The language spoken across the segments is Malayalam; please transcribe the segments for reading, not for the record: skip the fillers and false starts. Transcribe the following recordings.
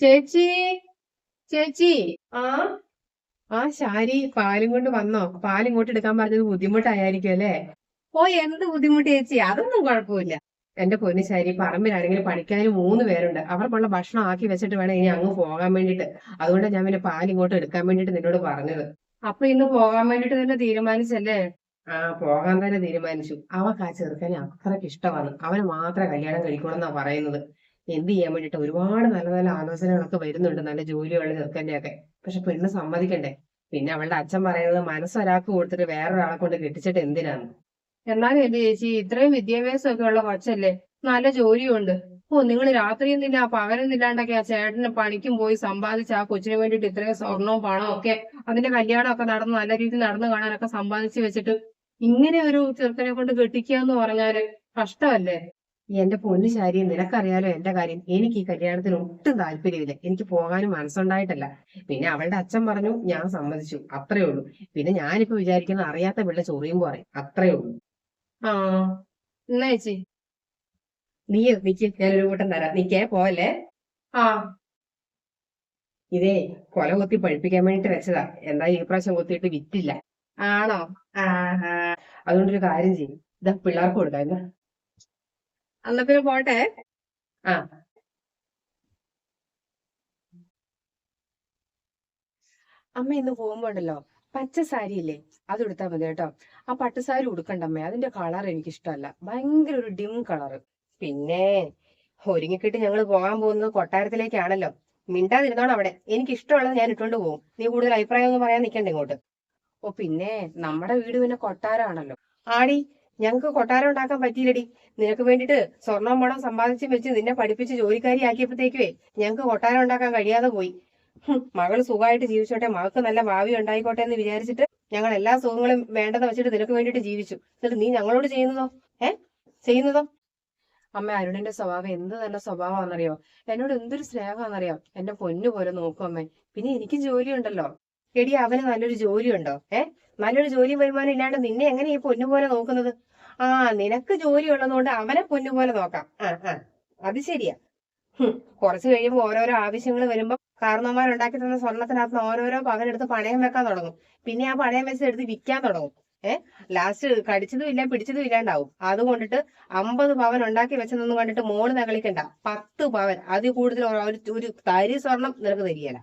ചേച്ചി ചേച്ചി ആ ആ ശാരി പാലും കൊണ്ട് വന്നോ? പാലിങ്ങോട്ട് എടുക്കാൻ പറഞ്ഞത് ബുദ്ധിമുട്ടായിരിക്കും അല്ലേ? ഓ എന്ത് ബുദ്ധിമുട്ട് ചേച്ചി, അതൊന്നും കുഴപ്പമില്ല. എന്റെ പൊന്നു ശാരി, പറമ്പിലാണെങ്കിൽ പണിക്കാർ 3 പേരുണ്ട്. അവർക്കുള്ള ഭക്ഷണം ആക്കി വെച്ചിട്ട് വേണം ഇനി അങ്ങ് പോകാൻ വേണ്ടിട്ട്. അതുകൊണ്ട് ഞാൻ പിന്നെ പാലിങ്ങോട്ട് എടുക്കാൻ വേണ്ടിട്ട് നിന്നോട് പറഞ്ഞത്. അപ്പൊ ഇന്ന് പോകാൻ വേണ്ടിട്ട് തന്നെ തീരുമാനിച്ചല്ലേ? പോകാൻ തന്നെ തീരുമാനിച്ചു. അവൾക്ക് ആ ചെറുക്കനെ അത്രയ്ക്ക് ഇഷ്ടമാണ്. അവന് മാത്രമേ കല്യാണം കഴിക്കണമെന്നാ പറയുന്നത്. എന്ത് ചെയ്യാൻ വേണ്ടിട്ട് ഒരുപാട് നല്ല നല്ല ആലോചനകളൊക്കെ വരുന്നുണ്ട്, നല്ല ജോലിയുള്ള ചെറുക്കന്റെ ഒക്കെ. പക്ഷെ പെണ്ണ് സമ്മതിക്കണ്ടേ? പിന്നെ അവളുടെ അച്ഛൻ പറയുന്നത് മനസ്സൊരാൾക്ക് കൊടുത്തിട്ട് വേറൊരാളെ കൊണ്ട് കെട്ടിച്ചിട്ട് എന്തിനാണ്. എന്നാലും എന്റെ ചേച്ചി, ഇത്രയും വിദ്യാഭ്യാസം ഒക്കെ ഉള്ള കൊച്ചല്ലേ, നല്ല ജോലിയുണ്ട്. ഓ, നിങ്ങൾ രാത്രിയൊന്നില്ല പകലൊന്നില്ലാണ്ടൊക്കെ ആ ചേട്ടന് പണിക്കും പോയി സമ്പാദിച്ച് ആ കൊച്ചിന് വേണ്ടിട്ട് ഇത്രയും സ്വർണവും പണവും ഒക്കെ, അതിന്റെ കല്യാണം ഒക്കെ നടന്ന് നല്ല രീതിയിൽ നടന്നു കാണാനൊക്കെ സമ്പാദിച്ച് വെച്ചിട്ട് ഇങ്ങനെ ഒരു ചെറുക്കനെ കൊണ്ട് കെട്ടിക്കുക എന്ന് പറഞ്ഞാല് കഷ്ടമല്ലേ? എന്റെ പൊന്നു ശാരി, നിനക്കറിയാലോ എന്റെ കാര്യം. എനിക്ക് ഈ കല്യാണത്തിന് ഒട്ടും താല്പര്യമില്ല. എനിക്ക് പോകാനും മനസ്സുണ്ടായിട്ടല്ല. പിന്നെ അവളുടെ അച്ഛൻ പറഞ്ഞു, ഞാൻ സമ്മതിച്ചു, അത്രേ ഉള്ളൂ. പിന്നെ ഞാനിപ്പോ വിചാരിക്കുന്ന അറിയാത്ത പിള്ള ചൊറിയുമ്പോ പറയും, അത്രേ ഉള്ളൂ. ആ, എന്നാ ചേച്ചി. നീ നിക്ക്, ഞാനൊരു കൂട്ടം തരാം, നീക്കേ പോവല്ലേ. ആ, ഇതേ കൊല കൊത്തി പഴിപ്പിക്കാൻ വേണ്ടിട്ട് വെച്ചതാ. എന്തായാലും ഈ പ്രാവശ്യം കൊത്തിയിട്ട് വിറ്റില്ല. ആണോ? ആ ആ, അതുകൊണ്ടൊരു കാര്യം ചെയ്യും, ഇതാ പിള്ളേർക്ക് കൊടുക്കാം എന്നാ. എന്നാ പിന്നെ പോട്ടെ. ആ അമ്മ ഇന്ന് പോകുമ്പോണ്ടല്ലോ, പച്ച സാരി ഇല്ലേ, അത് ഉടുത്താ മതി കേട്ടോ. ആ പട്ടുസാരി ഉടുക്കണ്ടമ്മേ, അതിന്റെ കളർ എനിക്ക് ഇഷ്ടമല്ല. ഭയങ്കര ഒരു ഡിം കളറ്. പിന്നെ ഒരുങ്ങിക്കെട്ടി ഞങ്ങൾ പോകാൻ പോകുന്നത് കൊട്ടാരത്തിലേക്കാണല്ലോ. മിണ്ടാതിരുന്നോണം അവിടെ. എനിക്ക് ഇഷ്ടമുള്ളത് ഞാൻ ഇട്ടുകൊണ്ട് പോകും. നീ കൂടുതൽ അഭിപ്രായം ഒന്നും പറയാൻ നിൽക്കണ്ട ഇങ്ങോട്ട്. ഓ പിന്നെ നമ്മുടെ വീട് പിന്നെ കൊട്ടാരമാണല്ലോ. ആടി, ഞങ്ങക്ക് കൊട്ടാരം ഉണ്ടാക്കാൻ പറ്റിയില്ലടി. നിനക്ക് വേണ്ടിട്ട് സ്വർണം പണം സമ്പാദിച്ച് വെച്ച് നിന്നെ പഠിപ്പിച്ച് ജോലിക്കാരി ആക്കിയപ്പോഴത്തേക്കുവേ ഞങ്ങക്ക് കൊട്ടാരം ഉണ്ടാക്കാൻ കഴിയാതെ പോയി. മകള് സുഖമായിട്ട് ജീവിച്ചോട്ടെ, മകൾക്ക് നല്ല ഭാവി ഉണ്ടായിക്കോട്ടെ എന്ന് വിചാരിച്ചിട്ട് ഞങ്ങൾ എല്ലാ സുഖങ്ങളും വേണ്ടെന്ന് വെച്ചിട്ട് നിനക്ക് വേണ്ടിട്ട് ജീവിച്ചു. എന്നിട്ട് നീ ഞങ്ങളോട് ചെയ്യുന്നതോ? ചെയ്യുന്നതോ? അമ്മ, അരുണിന്റെ സ്വഭാവം എന്ത് നല്ല സ്വഭാവമാണെന്നറിയോ? എന്നോട് എന്തൊരു സ്നേഹമാണെന്നറിയോ? എന്റെ പൊന്നു പോലെ നോക്കും അമ്മേ. പിന്നെ എനിക്ക് ജോലിയുണ്ടല്ലോ. എടി, അവന് നല്ലൊരു ജോലിയുണ്ടോ? നല്ലൊരു ജോലി വരുമാനം ഇല്ലാണ്ട് നിന്നെ എങ്ങനെ ഈ പൊന്നുപോലെ നോക്കുന്നത്? നിനക്ക് ജോലി ഉള്ളതുകൊണ്ട് അവനെ പൊന്നുപോലെ നോക്കാം. അത് ശരിയാ. കുറച്ച് കഴിയുമ്പോൾ ഓരോരോ ആവശ്യങ്ങൾ വരുമ്പോ കാരണവന്മാരുണ്ടാക്കി തന്ന സ്വർണത്തിനകത്ത് ഓരോരോ പകലെടുത്ത് പണയം വെക്കാൻ തുടങ്ങും. പിന്നെ ആ പണയം വെച്ച് എടുത്ത് വിൽക്കാൻ തുടങ്ങും. ലാസ്റ്റ് കടിച്ചതും ഇല്ല പിടിച്ചതും ഇല്ലാണ്ടാവും. അതുകൊണ്ടിട്ട് 50 പവൻ ഉണ്ടാക്കി വെച്ചതെന്ന് കണ്ടിട്ട് മോള് നകളിക്കണ്ട. 10 പവൻ, അതിൽ കൂടുതൽ ഒരു തരി സ്വർണം നിനക്ക് തരികയില്ല.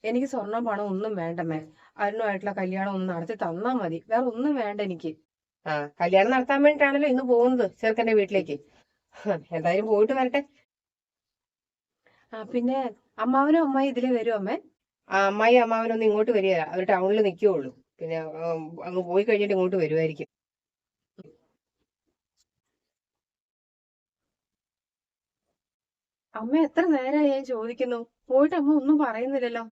എനിക്ക് സ്വർണം പണം ഒന്നും വേണ്ടമ്മേ. അരുണുമായിട്ടുള്ള കല്യാണം ഒന്ന് നടത്തി തന്നാ മതി, വേറെ ഒന്നും വേണ്ട എനിക്ക്. കല്യാണം നടത്താൻ വേണ്ടിട്ടാണല്ലോ ഇന്ന് പോകുന്നത് ചെറുക്കന്റെ വീട്ടിലേക്ക്. എന്തായാലും പോയിട്ട് വരട്ടെ. പിന്നെ അമ്മാവനും അമ്മായി ഇതിലേ വരും അമ്മേ. അമ്മായി അമ്മാവനൊന്നും ഇങ്ങോട്ട് വരികയില്ല, അവർ ടൗണിൽ നിൽക്കുകയുള്ളൂ. പിന്നെ അങ്ങ് പോയി കഴിഞ്ഞിട്ട് ഇങ്ങോട്ട് വരുമായിരിക്കും. അമ്മ, എത്ര നേരമായി ഞാൻ ചോദിക്കുന്നു, പോയിട്ട് അമ്മ ഒന്നും പറയുന്നില്ലല്ലോ.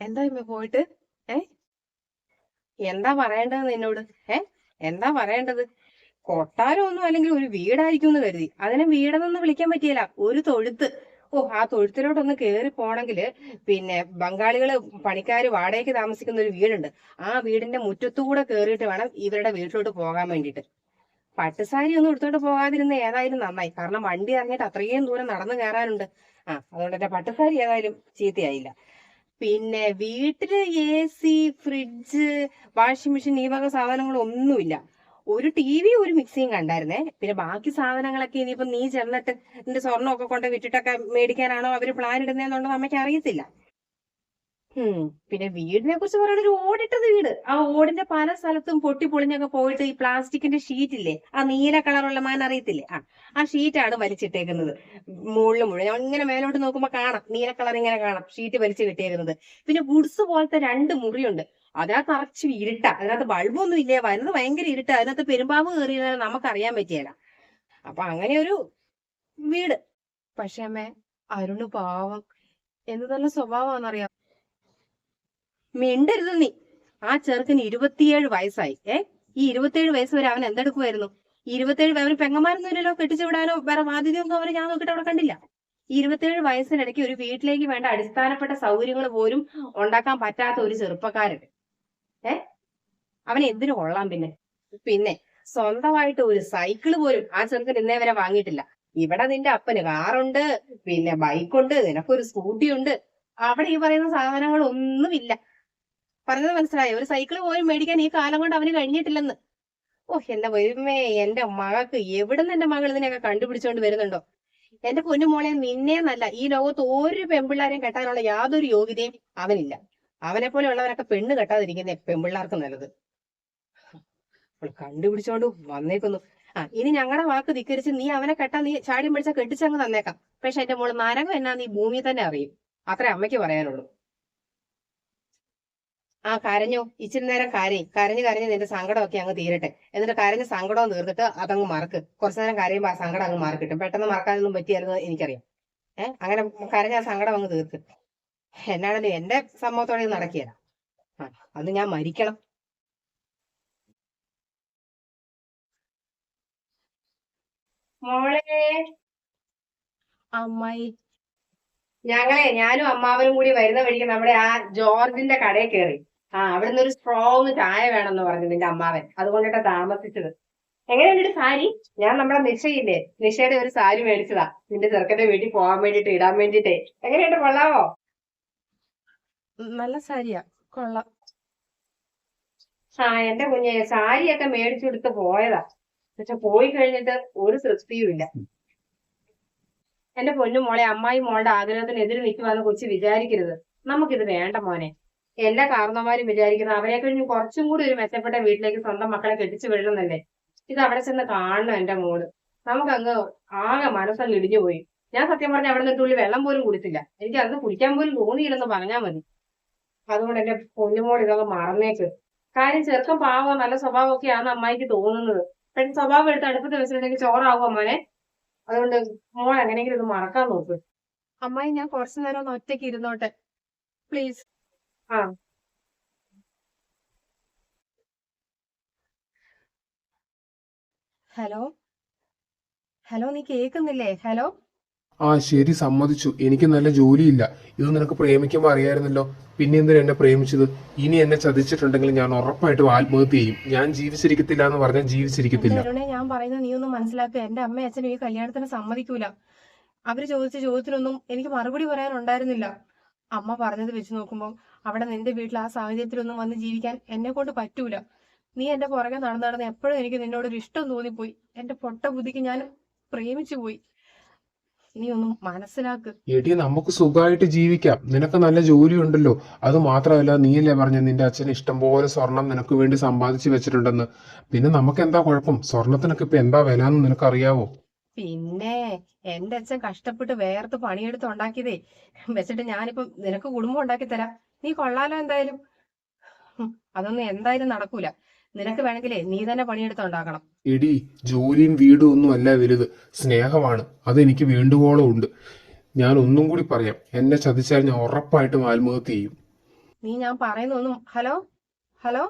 എന്താ അമ്മ പോയിട്ട്? ഏ എന്താ പറയേണ്ടത് നിന്നോട്? ഏ എന്താ പറയേണ്ടത്? കൊട്ടാരം ഒന്നും അല്ലെങ്കിൽ ഒരു വീടായിരിക്കും എന്ന് കരുതി. അതിനെ വീടെന്നൊന്നും വിളിക്കാൻ പറ്റിയല്ല, ഒരു തൊഴുത്ത്. ഓ, ആ തൊഴുത്തിലോട്ടൊന്ന് കേറി പോണെങ്കില് പിന്നെ ബംഗാളികള് പണിക്കാര് വാടകയ്ക്ക് താമസിക്കുന്ന ഒരു വീടുണ്ട്. ആ വീടിന്റെ മുറ്റത്തൂടെ കേറിയിട്ട് വേണം ഇവരുടെ വീട്ടിലോട്ട് പോകാൻ വേണ്ടിയിട്ട്. പട്ടുസാരി ഒന്നും എടുത്തോണ്ട് പോകാതിരുന്ന ഏതായാലും നന്നായി. കാരണം വണ്ടി ഇറങ്ങിയിട്ട് അത്രയും ദൂരം നടന്നു കയറാനുണ്ട്. അതുകൊണ്ട് എന്റെ പട്ടുസാരി ഏതായാലും ചീത്തയായില്ല. പിന്നെ വീട്ടില് AC, ഫ്രിഡ്ജ്, വാഷിംഗ് മെഷീൻ ഈ വക സാധനങ്ങളൊന്നുമില്ല. ഒരു TV ഒരു മിക്സിയും കണ്ടായിരുന്നേ. പിന്നെ ബാക്കി സാധനങ്ങളൊക്കെ ഇനിയിപ്പോ നീ ചെന്നിട്ട് നിന്റെ സ്വർണ്ണമൊക്കെ കൊണ്ട് വിറ്റിട്ടൊക്കെ മേടിക്കാനാണോ അവര് പ്ലാൻ ഇടുന്നതെന്നുള്ളത് അമ്മയ്ക്ക് അറിയത്തില്ല. പിന്നെ വീടിനെ കുറിച്ച് പറയുന്ന ഒരു ഓടിട്ടത് വീട്. ആ ഓടിന്റെ പല സ്ഥലത്തും പൊട്ടി പൊളിഞ്ഞൊക്കെ പോയിട്ട് ഈ പ്ലാസ്റ്റിക്കിന്റെ ഷീറ്റ് ഇല്ലേ, ആ നീല കളറുള്ള മാൻ അറിയത്തില്ലേ, ആ ഷീറ്റാണ് വലിച്ചിട്ടേക്കുന്നത് മുകളിൽ മുഴുവൻ. ഞാൻ ഇങ്ങനെ മേലോട്ട് നോക്കുമ്പോ കാണാം, നീല കളർ ഇങ്ങനെ കാണാം, ഷീറ്റ് വലിച്ചു കിട്ടിയേക്കുന്നത്. പിന്നെ ഗുഡ്സ് പോലത്തെ 2 മുറിയുണ്ട്. അതിനകത്ത് നിറച്ച് ഇരുട്ടാ, അതിനകത്ത് ബൾബൊന്നും ഇല്ലേ, വരുന്നത് ഭയങ്കര ഇരുട്ടാ. അതിനകത്ത് പെരുമ്പാമ്പ് കയറിയാൽ നമുക്കറിയാൻ പറ്റിയല്ല. അപ്പൊ അങ്ങനെ ഒരു വീട്. പക്ഷെ അമ്മേ, അരുണ് പാവം, എന്ത് നല്ല സ്വഭാവമാണെന്നറിയാം. മിണ്ടരുത് നീ. ആ ചെറുക്കന് 27 വയസ്സായി. ഈ 27 വയസ്സ് വരെ അവൻ എന്തെടുക്കുമായിരുന്നു? 27 അവന് പെങ്ങന്മാരൊന്നും ഇല്ലല്ലോ, കെട്ടിച്ചു വിടാനോ വേറെ ബാധ്യതയൊന്നും അവന് ഞാൻ നോക്കിയിട്ട് അവിടെ കണ്ടില്ല. 27 വയസ്സിനിടയ്ക്ക് ഒരു വീട്ടിലേക്ക് വേണ്ട അടിസ്ഥാനപ്പെട്ട സൗകര്യങ്ങൾ പോലും ഉണ്ടാക്കാൻ പറ്റാത്ത ഒരു ചെറുപ്പക്കാരൻ. അവൻ എന്തിനു കൊള്ളാം? പിന്നെ സ്വന്തമായിട്ട് ഒരു സൈക്കിള് പോലും ആ ചെറുക്കൻ ഇന്നേ വരെ വാങ്ങിയിട്ടില്ല. ഇവിടെ നിന്റെ അപ്പന് കാറുണ്ട്, പിന്നെ ബൈക്കുണ്ട്, നിനക്കൊരു സ്കൂട്ടി ഉണ്ട്. അവിടെ ഈ പറയുന്ന സാധനങ്ങളൊന്നുമില്ല. പറഞ്ഞത് മനസ്സിലായോ? ഒരു സൈക്കിൾ പോലും മേടിക്കാൻ ഈ കാലം കൊണ്ട് അവന് കഴിഞ്ഞിട്ടില്ലെന്ന്. ഓ എന്റെ വരുമേ, എന്റെ മകൾക്ക് എവിടുന്ന് എന്റെ മകൾ ഇതിനെയൊക്കെ കണ്ടുപിടിച്ചോണ്ട് വരുന്നുണ്ടോ? എന്റെ പൊന്നുമോളെ, നിന്നേന്നല്ല, ഈ ലോകത്ത് ഒരു പെൺപിള്ളാരെയും കെട്ടാനുള്ള യാതൊരു യോഗ്യതയും അവനില്ല. അവനെ പോലെ ഉള്ളവരൊക്കെ പെണ്ണ് കെട്ടാതിരിക്കുന്ന പെൺപിള്ളാർക്ക് നല്ലത്. അവൾ കണ്ടുപിടിച്ചോണ്ട് വന്നേക്കുന്നു. ഇനി ഞങ്ങളുടെ വാക്ക് ധിക്കരിച്ച് നീ അവനെ കെട്ടാൻ നീ ചാടി പിടിച്ചാൽ കെട്ടിച്ചങ്ങ് തന്നേക്കാം. പക്ഷെ എന്റെ മോള് നരകം എന്നാ നീ ഭൂമിയിൽ തന്നെ അറിയും. അത്രേ അമ്മയ്ക്ക് പറയാനുള്ളൂ. കരഞ്ഞോ, ഇച്ചിരി നേരം കരഞ്ഞ് കരഞ്ഞ് നിന്റെ സങ്കടമൊക്കെ അങ്ങ് തീരട്ടെ. എന്നിട്ട് കരഞ്ഞ സങ്കടവും തീർത്തിട്ട് അതങ്ങ് മറക്ക്. കുറച്ചു നേരം കരയുമ്പോ ആ സങ്കടം അങ്ങ് മാറി കിട്ടും. പെട്ടെന്ന് മറക്കാനൊന്നും പറ്റിയാലെന്ന് എനിക്കറിയാം. അങ്ങനെ കരഞ്ഞ ആ സങ്കടം അങ്ങ് തീർക്ക്. എന്നാണല്ലോ എന്റെ സമ്മതത്തോടെ നടക്കിയല്ല. അത് ഞാൻ മരിക്കണം. മോളെ, അമ്മായി, ഞാനും അമ്മാവനും കൂടി വരുന്ന വഴിക്ക് നമ്മുടെ ആ ജോർജിന്റെ കടയിൽ കയറി. അവിടുന്ന് ഒരു സ്ട്രോങ് ചായ വേണമെന്ന് പറഞ്ഞു നിന്റെ അമ്മാവൻ. അതുകൊണ്ടിട്ടാ താമസിച്ചത്. എങ്ങനെയുണ്ട് സാരി? ഞാൻ നമ്മുടെ നിഷയില്ലേ, നിഷയുടെ ഒരു സാരി മേടിച്ചതാ നിന്റെ ചെറുക്കന്റെ വീട്ടിൽ പോകാൻ വേണ്ടിട്ട് ഇടാൻ വേണ്ടിട്ടേ. എങ്ങനെയുണ്ട്, കൊള്ളാവോ? നല്ല സാരിയാ, കൊള്ളാം. എന്റെ കുഞ്ഞെ, സാരിയൊക്കെ മേടിച്ചു കൊടുത്ത് പോയതാ. പക്ഷെ പോയി കഴിഞ്ഞിട്ട് ഒരു തൃപ്തിയും ഇല്ല. എന്റെ പൊന്നു മോളെ, അമ്മായി മോളുടെ ആഗ്രഹത്തിനെതിരെ നിൽക്കുവാന്ന് കൊച്ചു വിചാരിക്കരുത്. നമുക്കിത് വേണ്ട മോനെ. എല്ലാ കാരണവന്മാരും വിചാരിക്കുന്നത് അവരെ കഴിഞ്ഞ് കുറച്ചും കൂടി ഒരു മെച്ചപ്പെട്ട വീട്ടിലേക്ക് സ്വന്തം മക്കളെ കെട്ടിച്ചു വിടണമെന്നല്ലേ. ഇത് അവിടെ ചെന്ന് കാണണം എന്റെ മോള്. നമുക്കങ്ങ് ആകെ മനസ്സങ്ങ് ഇടിഞ്ഞു പോയി. ഞാൻ സത്യം പറഞ്ഞ അവിടെ നിന്ന് തുള്ളി വെള്ളം പോലും കുടിച്ചില്ല. എനിക്ക് അന്ന് കുടിക്കാൻ പോലും തോന്നിയില്ലെന്ന് പറഞ്ഞാൽ മതി. അതുകൊണ്ട് എന്റെ പൊന്നുമോൾ ഇതൊക്കെ മറന്നേക്ക്. കാര്യം ചെറുക്കം പാവം നല്ല സ്വഭാവമൊക്കെയാന്ന് അമ്മായിക്ക് തോന്നുന്നത്. പക്ഷെ സ്വഭാവം എടുത്ത് അടുപ്പത്ത് വെച്ചിട്ടുണ്ടെങ്കിൽ ചോറാകുമോ മോനെ. അതുകൊണ്ട് മോൾ എങ്ങനെയെങ്കിലും ഇത് മറക്കാൻ നോക്ക്. അമ്മായി, ഞാൻ കുറച്ചു നേരം ഒന്ന് ഒറ്റയ്ക്ക് ഇരുന്നോട്ടെ പ്ലീസ്. ഹലോ ഹലോ, നീ കേക്കുന്നില്ലേ? ഹലോ. ശരി, സമ്മതിച്ചു. എനിക്ക് നല്ല ജോലിയില്ല. ഇത് നിനക്ക് പ്രേമിക്കുമ്പോൾ അറിയായിരുന്നല്ലോ. പിന്നെ എന്തിനാ എന്നെ പ്രേമിച്ചത്? ഇനി എന്നെ ചതിച്ചിട്ടുണ്ടെങ്കിൽ ഞാൻ ഉറപ്പായിട്ടും ആത്മഹത്യ ചെയ്യും. ഞാൻ ജീവിച്ചിരിക്കത്തില്ല എന്ന് പറഞ്ഞാൽ ജീവിച്ചിരിക്കത്തില്ല. ഞാൻ പറയുന്നത് നീ ഒന്ന് മനസ്സിലാക്കുക. എന്റെ അമ്മയും അച്ഛനും ഈ കല്യാണത്തിന് സമ്മതിക്കൂല. അവര് ചോദിച്ച ചോദ്യത്തിനൊന്നും എനിക്ക് മറുപടി പറയാനുണ്ടായിരുന്നില്ല. അമ്മ പറഞ്ഞത് വെച്ച് നോക്കുമ്പോൾ അവിടെ നിന്റെ വീട്ടിൽ ആ സാഹചര്യത്തിലൊന്നും വന്ന് ജീവിക്കാൻ എന്നെ കൊണ്ട് പറ്റൂല. നീ എന്റെ പുറകെ നടന്ന് എപ്പോഴും എനിക്ക് നിന്നോടൊരു ഇഷ്ടം തോന്നിപ്പോയി. എന്റെ പൊട്ട ബുദ്ധിക്ക് ഞാൻ പ്രേമിച്ചു പോയി. നീ ഒന്നും മനസ്സിലാക്ക്. എടി, നമുക്ക് സുഖമായിട്ട് ജീവിക്കാം. നിനക്ക് നല്ല ജോലി ഉണ്ടല്ലോ. അത് മാത്രമല്ല, നീയല്ലേ പറഞ്ഞ നിന്റെ അച്ഛൻ ഇഷ്ടം പോലെ സ്വർണം നിനക്ക് വേണ്ടി സമ്പാദിച്ചു വെച്ചിട്ടുണ്ടെന്ന്. പിന്നെ നമുക്ക് എന്താ കുഴപ്പം? സ്വർണത്തിനൊക്കെ ഇപ്പൊ എന്താ വില എന്ന് നിനക്കറിയാവോ? പിന്നെ എന്റെ അച്ഛൻ കഷ്ടപ്പെട്ട് വേർത്ത് പണിയെടുത്ത് ഉണ്ടാക്കിയതേ വെച്ചിട്ട് ഞാനിപ്പം നിനക്ക് കുടുംബം ഉണ്ടാക്കി തരാം. നീ കൊള്ളാലോ എന്തായാലും. അതൊന്നും എന്തായാലും നടക്കൂല. നിനക്ക് വേണമെങ്കിലേ നീ തന്നെ പണിയെടുത്ത് ഉണ്ടാക്കണം. എടി, ജോലിയും വീടും ഒന്നും അല്ല വലുത്, സ്നേഹമാണ്. അതെനിക്ക് വേണ്ടുവോളം ഉണ്ട്. ഞാൻ ഒന്നും കൂടി പറയാം, എന്നെ ചതിച്ചാൽ ഞാൻ ഉറപ്പായിട്ടും ആത്മഹത്യ ചെയ്യും. നീ ഞാൻ പറയുന്നൊന്നും. Hello hello.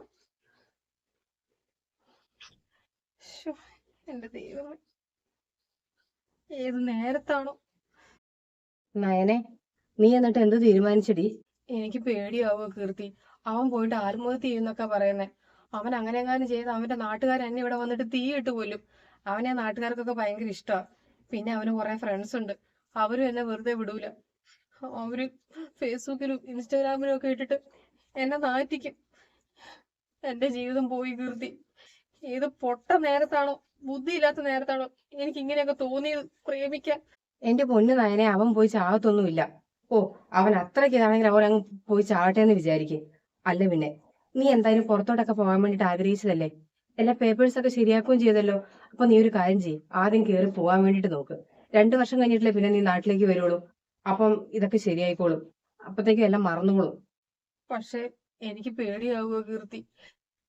എന്റെ ദൈവമേ, ഏത് നേരത്താണോ? നയനെ, നീ എന്നിട്ട് എന്ത് തീരുമാനിച്ചടി? എനിക്ക് പേടിയാവോ കീർത്തി. അവൻ പോയിട്ട് ആത്മഹത്യ ചെയ്യുന്നൊക്കെ പറയുന്നേ. അവൻ അങ്ങനെ എങ്ങാനും ചെയ്ത് അവന്റെ നാട്ടുകാരൻ എന്നെ ഇവിടെ വന്നിട്ട് തീയിട്ട് പോലും. അവനെ നാട്ടുകാർക്കൊക്കെ ഭയങ്കര ഇഷ്ടമാണ്. പിന്നെ അവന് കുറെ ഫ്രണ്ട്സ് ഉണ്ട്. അവരും എന്നെ വെറുതെ വിടൂല. അവര് ഫേസ്ബുക്കിലും ഇൻസ്റ്റാഗ്രാമിലും ഒക്കെ ഇട്ടിട്ട് എന്നെ നാറ്റിക്കും. എന്റെ ജീവിതം പോയി കീർത്തി. ഏത് പൊട്ട നേരത്താണോ, ബുദ്ധിയില്ലാത്ത നേരത്താണോ എനിക്ക് ഇങ്ങനെയൊക്കെ തോന്നിയത് പ്രേമിക്കാൻ. എന്റെ പൊന്നു നയനെ, അവൻ പോയി ചാകത്തൊന്നുമില്ല. അവൻ അത്രയ്ക്ക് ഇതാണെങ്കിൽ അവൻ അങ്ങ് പോയി ചാകട്ടെ എന്ന് വിചാരിക്കേ. അല്ല പിന്നെ നീ എന്തായാലും പുറത്തോട്ടൊക്കെ പോകാൻ വേണ്ടിട്ട് ആഗ്രഹിച്ചതല്ലേ? എല്ലാ പേപ്പേഴ്സ് ഒക്കെ ശരിയാക്കുകയും ചെയ്തല്ലോ. അപ്പൊ നീ ഒരു കാര്യം ചെയ്യും, ആദ്യം കയറി പോകാൻ വേണ്ടിട്ട് നോക്ക്. 2 വർഷം കഴിഞ്ഞിട്ടില്ലേ പിന്നെ നീ നാട്ടിലേക്ക് വരുള്ളൂ. അപ്പം ഇതൊക്കെ ശരിയായിക്കോളും. അപ്പത്തേക്കും എല്ലാം മറന്നുകൊള്ളും. പക്ഷെ എനിക്ക് പേടിയാവുക കീർത്തി.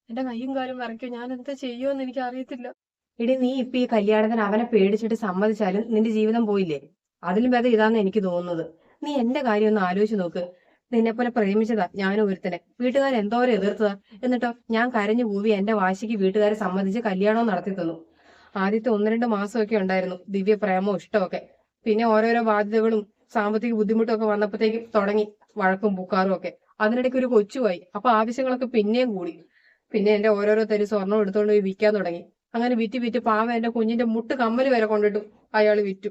എന്റെ കയ്യും കാലും വിറയ്ക്കും. ഞാൻ എന്താ ചെയ്യുമെന്ന് എനിക്ക് അറിയത്തില്ല. എടി, നീ ഇപ്പൊ ഈ കല്യാണത്തിന് അവനെ പേടിച്ചിട്ട് സമ്മതിച്ചാലും നിന്റെ ജീവിതം പോയില്ലേ? അതിലും ഭേദം ഇതാന്ന് എനിക്ക് തോന്നുന്നത്. നീ എന്റെ കാര്യം ഒന്ന് ആലോചിച്ച് നോക്ക്. നിന്നെ പോലെ പ്രേമിച്ചതാ ഞാനും ഒരുത്തനെ. വീട്ടുകാർ എന്തോരം എതിർത്തതാ. എന്നിട്ടോ ഞാൻ കരഞ്ഞു പോവി എന്റെ വാശിക്ക് വീട്ടുകാരെ സമ്മതിച്ച് കല്യാണവും നടത്തി തന്നു. ആദ്യത്തെ 1-2 മാസമൊക്കെ ഉണ്ടായിരുന്നു ദിവ്യ പ്രേമവും ഇഷ്ടമൊക്കെ. പിന്നെ ഓരോരോ ബാധ്യതകളും സാമ്പത്തിക ബുദ്ധിമുട്ടും ഒക്കെ വന്നപ്പോഴത്തേക്കും തുടങ്ങി വഴക്കും പുക്കാറും ഒക്കെ. അതിനിടയ്ക്ക് ഒരു കൊച്ചുമായി. അപ്പൊ ആവശ്യങ്ങളൊക്കെ പിന്നെയും കൂടി. പിന്നെ എന്റെ ഓരോരോ തരി സ്വർണം എടുത്തോണ്ട് പോയി വിൽക്കാൻ തുടങ്ങി. അങ്ങനെ വിറ്റ് വിറ്റ് പാവം എന്റെ കുഞ്ഞിന്റെ മുട്ട് കമ്മല് വരെ കൊണ്ടിട്ടു അയാൾ വിറ്റു.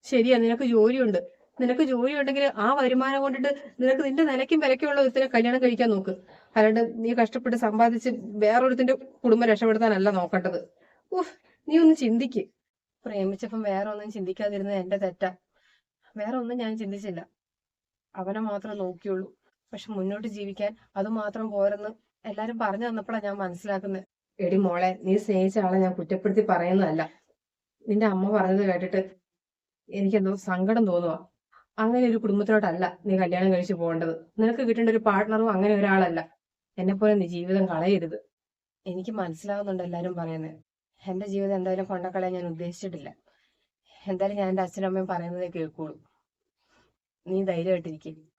ശരിയാ, നിനക്ക് ജോലിയുണ്ട്. നിനക്ക് ജോലി ഉണ്ടെങ്കിൽ ആ വരുമാനം കൊണ്ടിട്ട് നിനക്ക് നിന്റെ നിലയ്ക്കും വിലയ്ക്കുള്ള ഒരുത്തിനെ കല്യാണം കഴിക്കാൻ നോക്ക്. അല്ലാണ്ട് നീ കഷ്ടപ്പെട്ട് സമ്പാദിച്ച് വേറൊരുത്തിന്റെ കുടുംബം രക്ഷപ്പെടുത്താനല്ല നോക്കേണ്ടത്. ഉഫ്, നീ ഒന്ന് ചിന്തിക്ക്. പ്രേമിച്ചപ്പം വേറെ ഒന്നും ചിന്തിക്കാതിരുന്നത് എന്റെ തെറ്റാ. വേറെ ഒന്നും ഞാൻ ചിന്തിച്ചില്ല. അവനെ മാത്രം നോക്കിയുള്ളൂ. പക്ഷെ മുന്നോട്ട് ജീവിക്കാൻ അത് മാത്രം പോരെന്ന് എല്ലാരും പറഞ്ഞു തന്നപ്പോഴാണ് ഞാൻ മനസ്സിലാക്കുന്നത്. എടി മോളെ, നീ സ്നേഹിച്ച ആളെ ഞാൻ കുറ്റപ്പെടുത്തി പറയുന്നതല്ല. നിന്റെ അമ്മ പറഞ്ഞത് കേട്ടിട്ട് എനിക്കെന്തോ സങ്കടം തോന്നുക. അങ്ങനെ ഒരു കുടുംബത്തിലോട്ടല്ല നീ കല്യാണം കഴിച്ചു പോകേണ്ടത്. നിനക്ക് കിട്ടേണ്ട ഒരു പാർട്ട്ണറും അങ്ങനെ ഒരാളല്ല. എന്നെ പോലെ നീ ജീവിതം കളയരുത്. എനിക്ക് മനസ്സിലാവുന്നുണ്ട് എല്ലാരും പറയുന്നത്. എന്റെ ജീവിതം എന്തായാലും കൊണ്ടക്കളയാൻ ഞാൻ ഉദ്ദേശിച്ചിട്ടില്ല. എന്തായാലും ഞാൻ എന്റെ അച്ഛനും അമ്മയും പറയുന്നതേ കേൾക്കുള്ളൂ. നീ ധൈര്യമായിട്ടിരിക്കും.